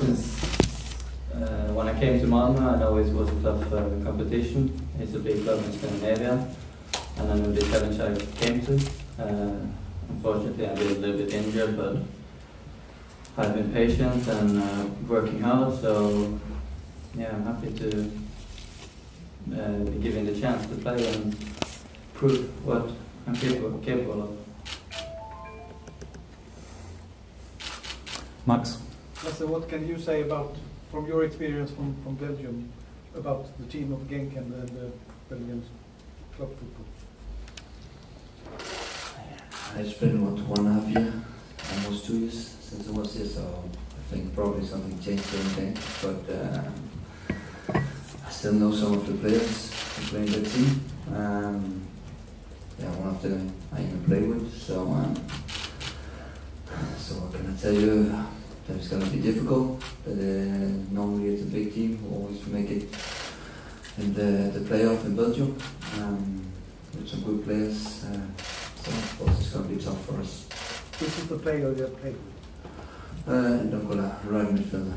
since when I came to Malmö, I know it was a tough competition. It's a big club in Scandinavia, and I knew the challenge I came to. Unfortunately, I got a little bit injured, but I've been patient and working hard. So yeah, I'm happy to be given the chance to play and prove what I'm capable of. Max? Lasse, what can you say about, from your experience from Belgium, about the team of Genk and the Belgian club football? It's been, what, 1.5 years, almost 2 years since I was here, so I think probably something changed here in Genk, but I still know some of the players who play in that team. Yeah, one of them I even play with, so what can I tell you? That it's going to be difficult, but normally it's a big team who always make it in the playoff in Belgium with some good players, so of course it's going to be tough for us. This is the player you have played with? Ndokola, right midfielder.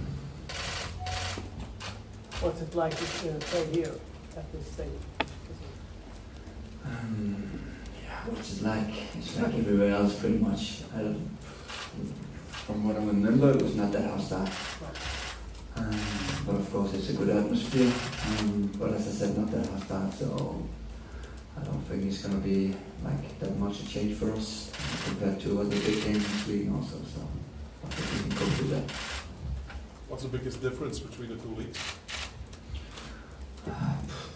What's it like to play here at this stage? Yeah, what's it like? It's like everywhere else pretty much. From what I remember, it was not that hostile. But of course it's a good atmosphere. But as I said, not that hostile, so I don't think it's going to be like that much a change for us compared to other big games in Sweden also, so I think we can cope with that. What's the biggest difference between the two leagues?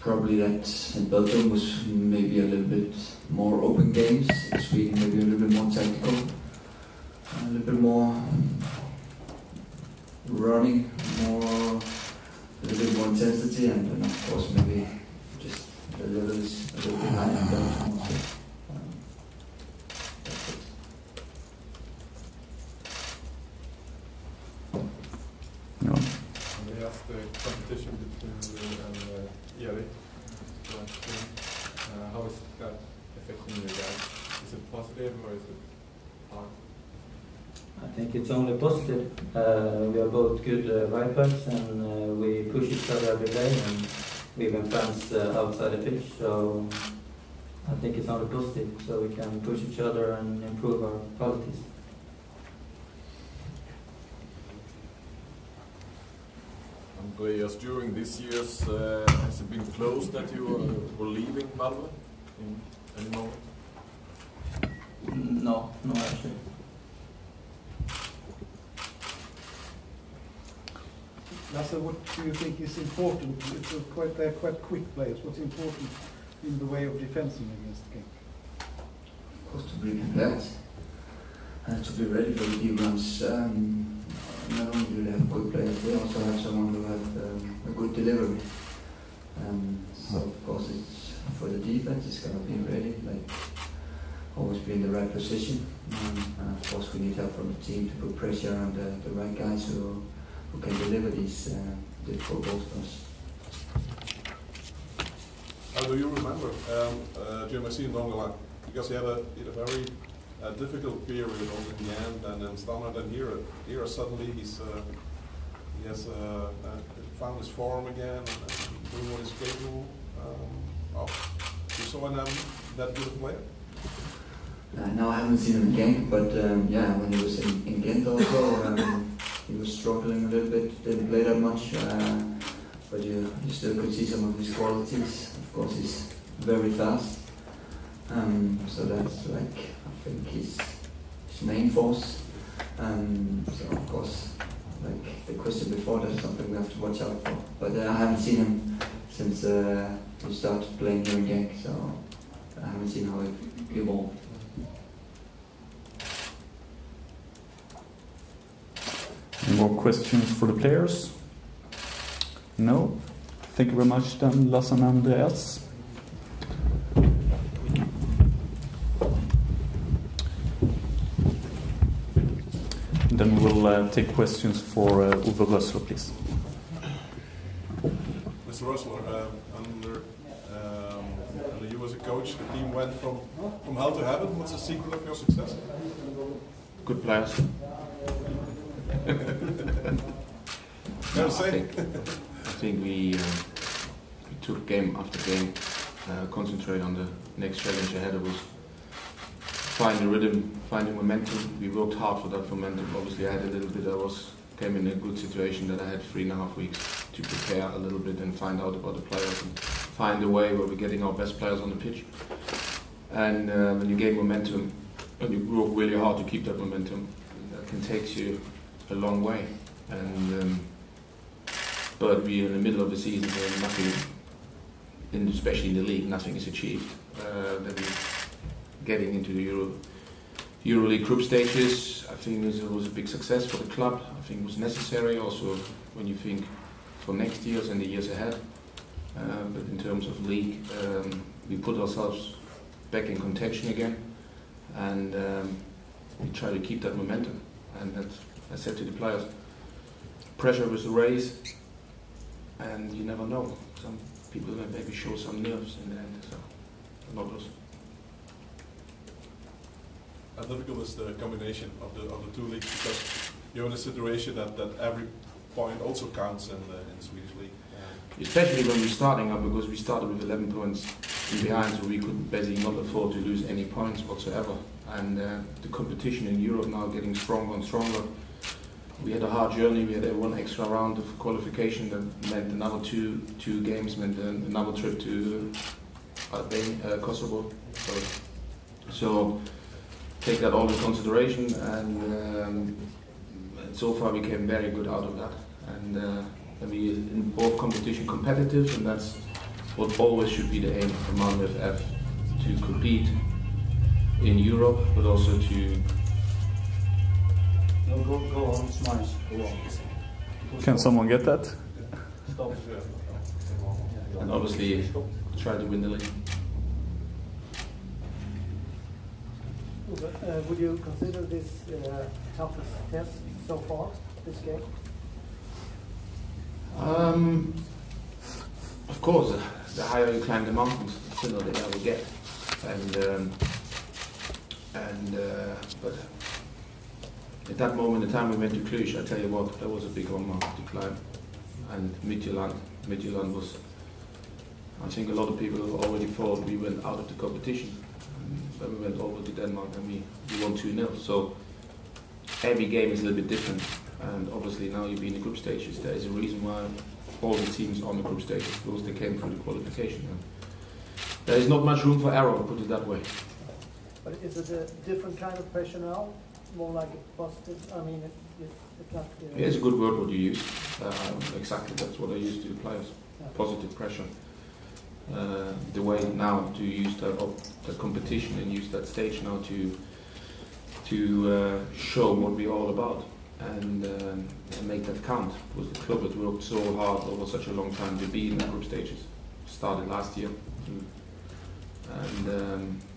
Probably that in Belgium was maybe a little bit more open games, in Sweden maybe a little bit more tactical, a little bit more running, a little bit more intensity, and then of course maybe just the level is a little bit higher in Belgium also. That's it. No. Andreas, the competition between you and Erik, how is that affecting you guys? Is it positive or is it hard? I think it's only positive. We are both good right backs, and we push each other every day, and we've been friends outside the pitch, so I think it's only positive, so we can push each other and improve our qualities. Andreas, during this years, has it been close that you were leaving Malmö in any moment? No, actually. Lasse, what do you think is important? They're quite quick players. What's important in the way of defending against Genk? Of course, to be prepared, to be ready for the deep runs. Not only do they have good players, they also have someone who have a good delivery. So of course, it's for the defense, it's going to be ready, like always be in the right position. And of course, we need help from the team to put pressure on the right guys who can deliver these difficult goals for us. How do you remember GMC in Dongola? Because he had a very difficult period also in the end, and then Standard, and here suddenly he has found his form again and doing what he's capable of. You saw in him that good a player? No, I haven't seen him in Genk, but yeah, when he was in Ghent also, he was struggling a little bit, didn't play that much, but you still could see some of his qualities. Of course, he's very fast, so that's like, I think his main force. So of course, like the question before, that's something we have to watch out for. But I haven't seen him since he started playing here in Genk, so I haven't seen how it evolved. Any more questions for the players? No? Thank you very much then, Lasse and Andreas. Then we'll take questions for Uwe Rösler, please. Mr. Rösler, under you as a coach, the team went from hell to heaven. What's the secret of your success? Good players. Fair to say. I think we took game after game, concentrate on the next challenge ahead of us, find the rhythm, find the momentum. We worked hard for that momentum. Obviously I had a little bit, came in a good situation that I had 3.5 weeks to prepare a little bit and find out about the players and find a way where we're getting our best players on the pitch. And when you gain momentum and you work really hard to keep that momentum, that can take you a long way. And but we're in the middle of the season where nothing, especially in the league, nothing is achieved. That we're getting into the EuroLeague group stages. I think it was a big success for the club. I think it was necessary also when you think for next years and the years ahead. But in terms of league, we put ourselves back in contention again, and we try to keep that momentum. And that, I said to the players, pressure was raised, and you never know. Some people may maybe show some nerves in the end, so not us. How difficult is the combination of the two leagues, because you're in a situation that every point also counts in the Swedish league. Especially when we're starting up, because we started with 11 points in behind, so we could basically not afford to lose any points whatsoever. And the competition in Europe now getting stronger and stronger. We had a hard journey. We had one extra round of qualification that meant another two games, meant another trip to Kosovo. So take that all in consideration, and so far we came very good out of that. And we in both competition competitive, and that's what always should be the aim of Malmö FF, to compete in Europe, but also to go on, smash, go on. Can someone get that? Stop. and obviously try to win the league. Would you consider this toughest test so far, this game? Of course, the higher you climb the mountains, the thinner the air will get. But at that moment in time we went to Cluj, I tell you what, that was a big mountain to climb. And Midtjylland was, I think a lot of people already thought we went out of the competition. When we went over to Denmark and we won 2-0. So every game is a little bit different. And obviously now you've been in the group stages, there is a reason why all the teams are on the group stages, because they came through the qualification. And there is not much room for error, put it that way. But is it a different kind of pressure now? More like a positive, I mean, it's not... Yeah, it's a good word what you use. Exactly, that's what I use to the players. Yeah. Positive pressure. The way now to use the competition and use that stage now to show what we're all about and make that count. Because the club has worked so hard over such a long time to be in the group stages. Started last year. And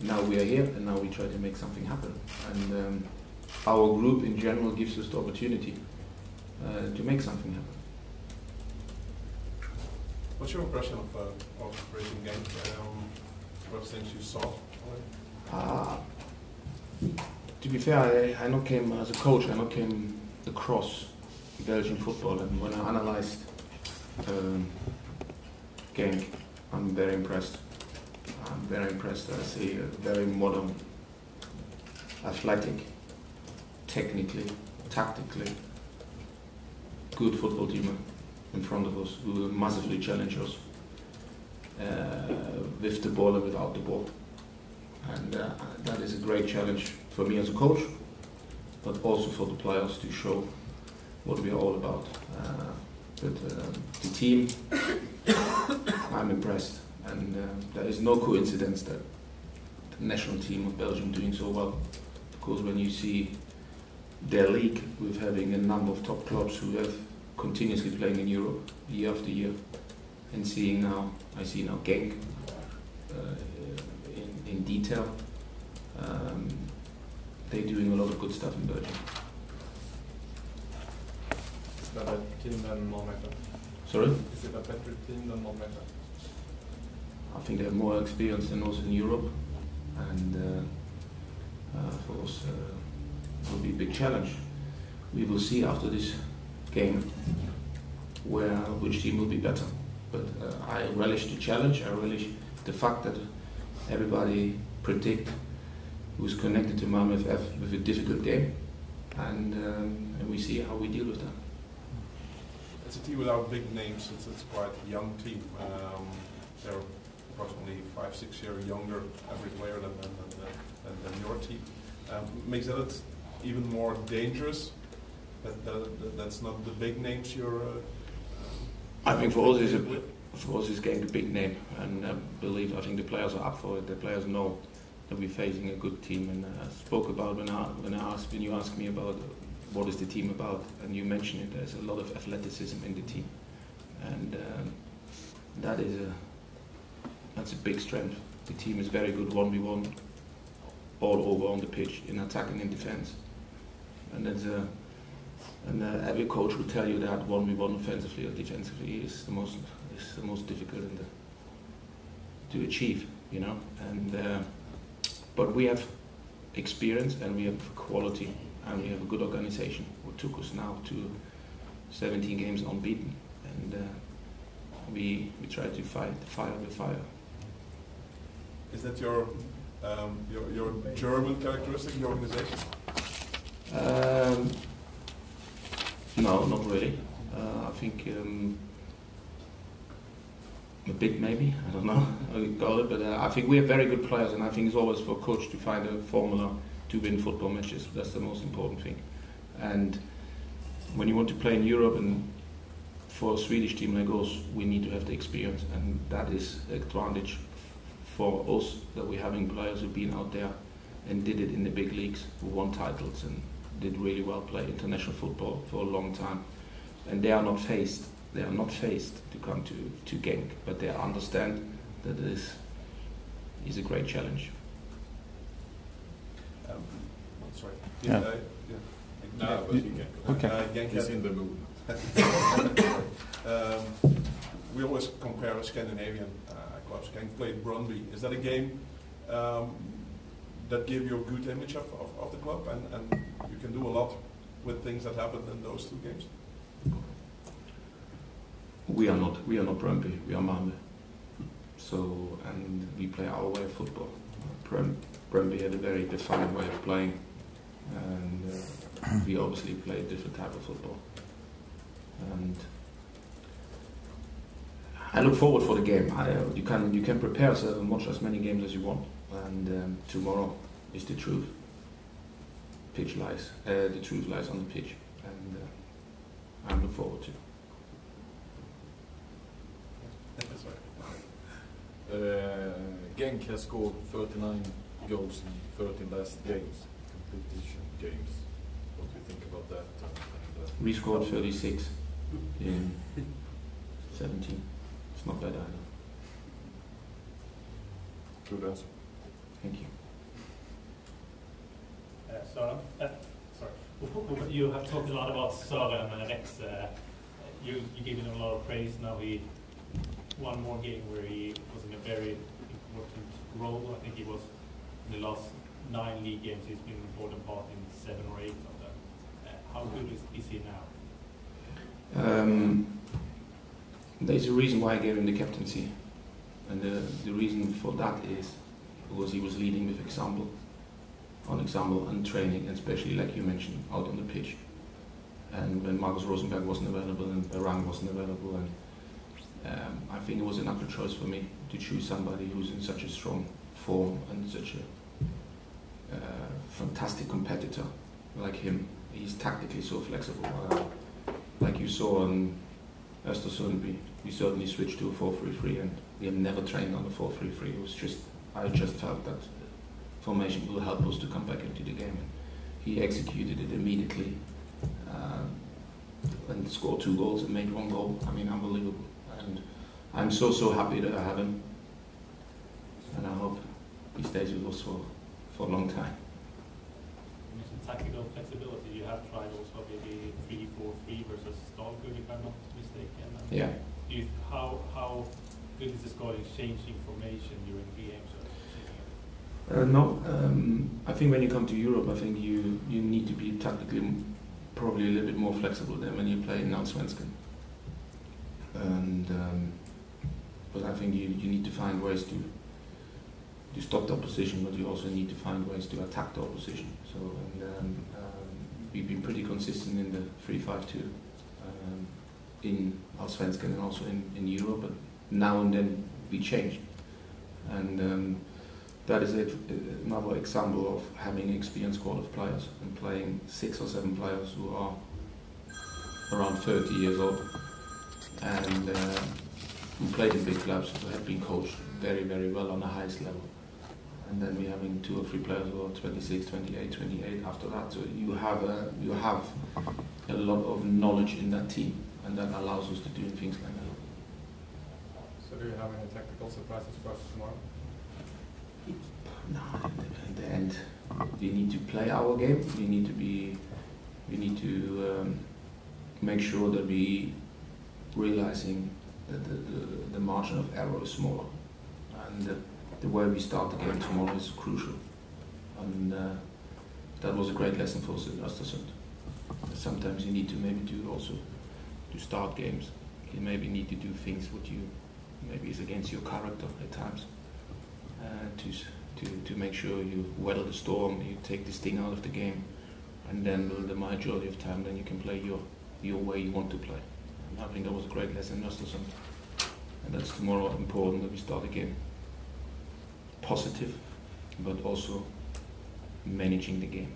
now we are here, and now we try to make something happen. And our group in general gives us the opportunity to make something happen. What's your impression of Racing Genk? First things you saw? To be fair, I not came as a coach. I not came across Belgian football, and when I analysed Genk, I'm very impressed. I'm very impressed. I see a very modern, athletic, technically, tactically good football team in front of us, who will massively challenge us with the ball and without the ball. And that is a great challenge for me as a coach, but also for the players to show what we are all about. But the team, I'm impressed. And there is no coincidence that the national team of Belgium doing so well, because when you see their league with having a number of top clubs who have continuously playing in Europe year after year, and seeing now, I see now Genk in detail. They're doing a lot of good stuff in Belgium. Is that a team than Malmö? Sorry? Is it a better team than Malmö? I think they have more experience than us in Europe, and for us it will be a big challenge. We will see after this game which team will be better. But I relish the challenge. I relish the fact that everybody predict who's connected to Malmö FF with a difficult game, and we see how we deal with that. It's a team without big names. It's quite a young team. They're approximately 5-6 years younger, every player than your team. Makes it even more dangerous. That's not the big names you're. I think for us it's Genk a big name, and I think the players are up for it. The players know that we're facing a good team, and I spoke about when you asked me about what is the team about, and you mentioned it. There's a lot of athleticism in the team, and that's a big strength. The team is very good 1v1, all over on the pitch, in attack and in defense, and every coach will tell you that 1v1 offensively or defensively is the most difficult to achieve, you know. And but we have experience and we have quality and we have a good organization. What took us now to 17 games unbeaten, and we try to fight fire with fire. Is that your German characteristic, the organization? No, not really. I think a bit maybe. I don't know how you call it, but I think we have very good players, and I think it's always for a coach to find a formula to win football matches. That's the most important thing. And when you want to play in Europe, and for a Swedish team like us, we need to have the experience, and that is an advantage for us that we're having players who've been out there and did it in the big leagues, who won titles and did really well, play international football for a long time, and they are not faced to come to Genk, but they understand that this is a great challenge. Sorry. Yeah. No, but you can. Okay. Genk He's in the mood. We always compare Scandinavian clubs. Genk played Brøndby. Is that a game that give you a good image of the club, and you can do a lot with things that happened in those two games? We are not Brøndby, we are Malmö. So, and we play our way of football. Brøndby had a very defined way of playing, and we obviously play a different type of football. And I look forward for the game. You can prepare yourself and watch as many games as you want. And tomorrow is the truth. The truth lies on the pitch, and I look forward to. Genk has scored 39 goals in 13 last games, competition games. What do you think about that? We scored 36 in 17. It's not bad either. Good answer. Thank you. Sorry. You have talked a lot about Sören and Rex. You gave him a lot of praise. Now he won more game where he was in a very important role. I think he was in the last 9 league games. He's been an important part in 7 or 8 of them. How good is he now? There's a reason why I gave him the captaincy, and the reason for that is because he was leading with example and training, and especially like you mentioned, out on the pitch. And when Marcus Rosenberg wasn't available and Rang wasn't available, and I think it was a natural choice for me to choose somebody who's in such a strong form and such a fantastic competitor like him. He's tactically so flexible. Like you saw on Östersund, we certainly switched to a 4-3-3, and we have never trained on a 4-3-3. It was I just felt that formation will help us to come back into the game. And he executed it immediately and scored 2 goals and made 1 goal. I mean, unbelievable. And I'm so happy that I have him, and I hope he stays with us for a long time. You mentioned tactical flexibility. You have tried also maybe 3-4-3 versus Stalker, if I'm not mistaken. Yeah. How good is this going in changing formation during the games? No, I think when you come to Europe, I think you need to be tactically probably a little bit more flexible than when you play in Allsvenskan. and but I think you need to find ways to stop the opposition, but you also need to find ways to attack the opposition. So we've been pretty consistent in the 3-5-2 in Allsvenskan and also in Europe, but now and then we change, and that is another example of having an experienced squad of players and playing 6 or 7 players who are around 30 years old and who played in big clubs, who have been coached very, very well on the highest level. And then we're having 2 or 3 players who are 26, 28, 28 after that. So you have a lot of knowledge in that team, and that allows us to do things like that. So do you have any tactical surprises for us tomorrow? No, in the end, we need to play our game. We need to make sure that we realizing that the margin of error is smaller, and the way we start the game tomorrow is crucial. And that was a great lesson for us in Östersund. Sometimes you need to maybe to start games. You maybe need to do things what you maybe is against your character at times. To make sure you weather the storm, you take this thing out of the game, and then the majority of time then you can play your way you want to play. And I think that was a great lesson in Östersund. And that's tomorrow important that we start the game positive, but also managing the game.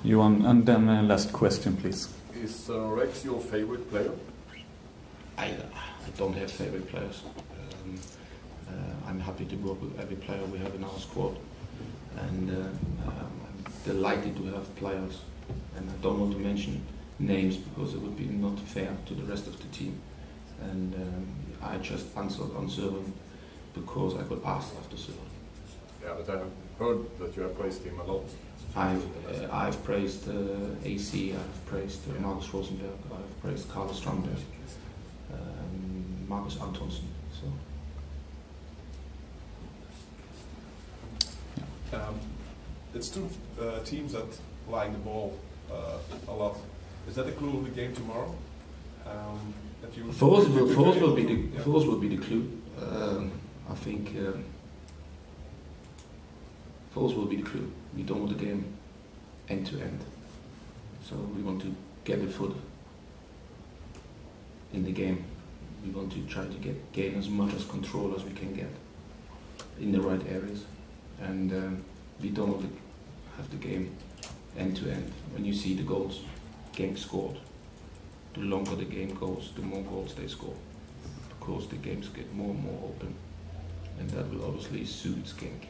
Johan, and then last question, please. Is Rex your favorite player? I don't have favorite players. I'm happy to work with every player we have in our squad, and I'm delighted to have players. And I don't want to mention names because it would be not fair to the rest of the team. And I just answered on Sören because I got asked after Sören. Yeah, but I have heard that you have praised him a lot. I've praised AC, I've praised Marcus Rosenberg, I've praised Carlos Strandberg, Marcus Antonsson. So. It's 2 teams that like the ball a lot. Is that a clue of the game tomorrow? Force will be the clue. I think force will be the clue. We don't want the game end to end, so we want to get the foot in the game. We want to try to gain as much as control as we can get in the right areas, and we don't want to have the game end to end. When you see the goals Genk scored, the longer the game goes, the more goals they score. Of course, the games get more and more open, and that will obviously suit Genk.